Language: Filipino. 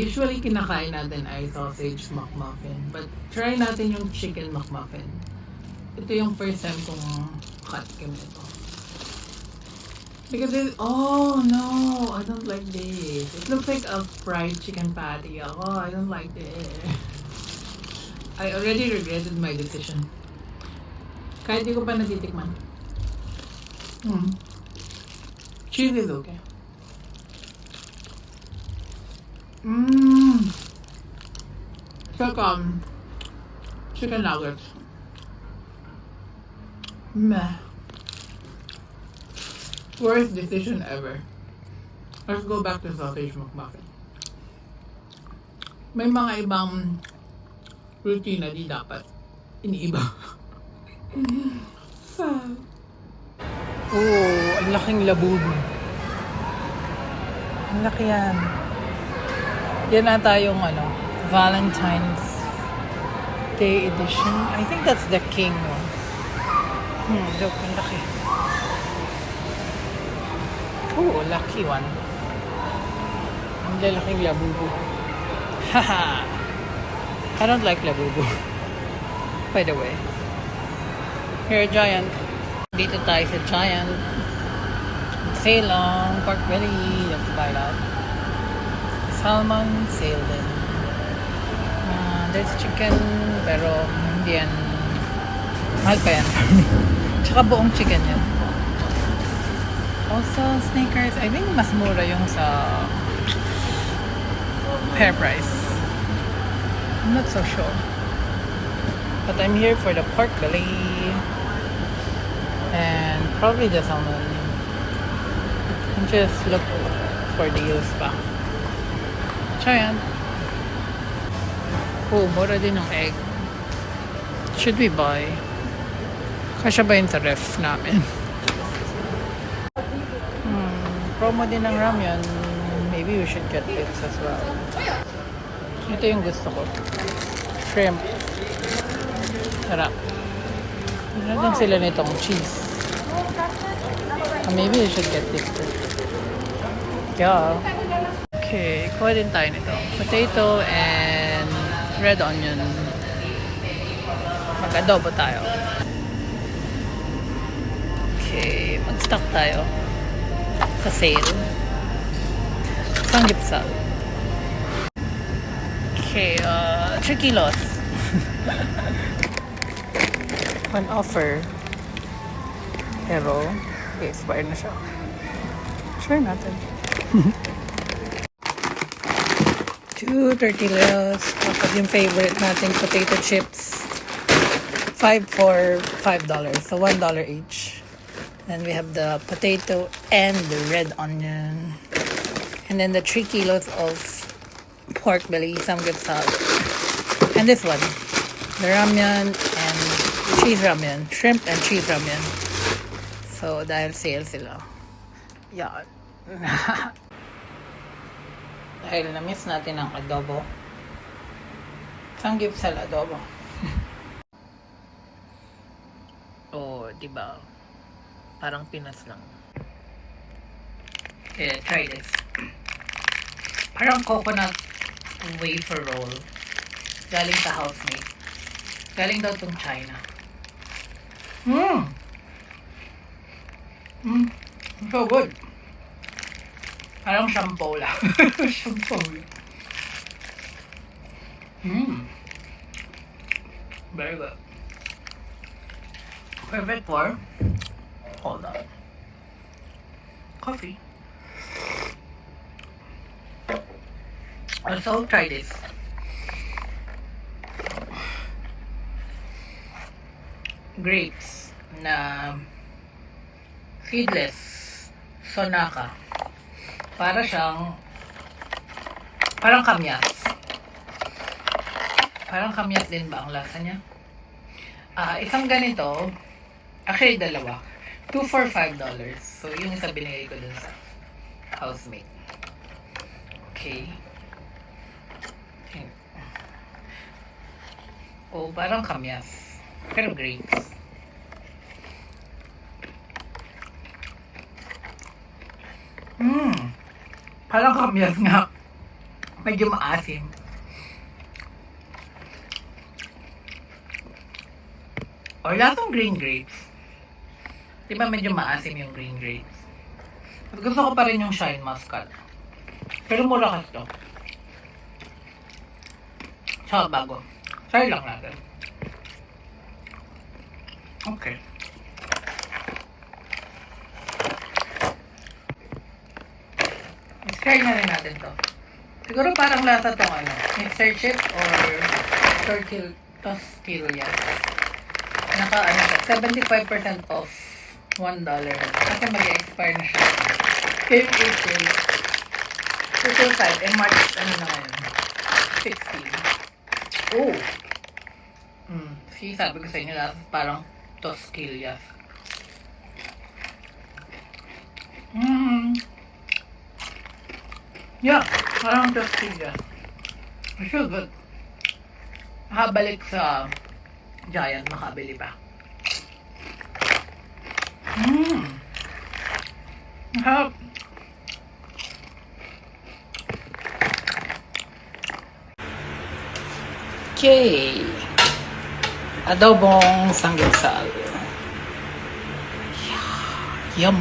Usually, kinakain natin ay sausage McMuffin. But, try natin yung chicken McMuffin. Ito yung first time kong cut kami ito. Because oh no, I don't like this. It looks like a fried chicken patty. Oh, I don't like this. I already regretted my decision. Kahit di ko pa natitikman. Cheese is okay. Saka, chicken nuggets. Meh. Worst decision ever. Let's go back to sausage McMuffin. May mga ibang routine na di dapat iniiba. Oh, ang laking labubo. Ang laki yan. Yan ata yung Valentine's Day edition. I think that's the king one. Look, ang laki. Oh, lucky one. Ang lalaking labubo. Haha! I don't like labubo. By the way. Here, Giant. Dito tayo sa Giant. Sale lang. Pork belly. Let's buy that. Salmon, sale din. There's chicken, pero hindi yan. Mahal pa yan. Tsaka buong chicken yan. Also, Snickers. I think mas mura yung sa fair price. I'm not so sure. But I'm here for the pork belly. And probably the salmon. And just look for deals pa. Try yan. Oh, mura din ng egg. Should we buy? Kasya ba yun sa ref namin? Promo din ng ramyun. Maybe we should get this as well. Ito yung gusto ko. Shrimp. Sarap. Meron din sila nitong cheese. Maybe we should get this too. Yeah. Okay, kuha din tayo nito. Potato and red onion. Mag-adobo tayo. Okay, mag-stock tayo. Sa sale. Samgyeopsal. Okay, 3 kilos. One offer. Pero, okay, expire na siya. Try natin. 2 tortillas. Tapos yung favorite nating potato chips. 5 for $5. So $1 each. Then we have the potato and the red onion. And then the 3 kilos of pork belly, samgyeopsal. And this one, the ramyun and cheese ramyun. Shrimp and cheese ramyun. So, dahil sale sila. Yan. Dahil na-miss natin ang adobo. Samgyeopsal adobo. Oh, diba? Parang Pinas lang. Okay, try this. Parang coconut wafer roll. Galing sa housemate. Galing daw tong China. So good. Parang shampoo lang. Shampoo. Very good. Perfect for, hold on, coffee. Also, try this. Grapes na seedless sonaka. Para siyang parang kamyas. Parang kamyas din ba ang lasa niya? Isang ganito, actually dalawa. 2 for $5. So, yung isa binigay ko dun sa housemate. Okay. Oh, parang kamyas. Pero grapes. Parang kamyas nga. Medyo maasim. Or lasang green grapes. Di ba medyo maasim yung green grapes? At gusto ko pa rin yung shine muscat. Pero mura kasi to. Tsaka bago. Try lang natin. Okay. Try na rin natin to. Siguro parang lasa tong ano, mixer chip or tortillas. Naka ano siya, 75% off. $1. Kasi mag-expire na siya. Kaya yung April 5, eh March, ano na ngayon? 16. Oh! See, sabi ko sa inyo na parang Tosquillas. Yeah, parang Tosquillas. It's so good. Makabalik sa Giant, makabili pa. Harap. Okay. Adobong samgyeopsal. Yum.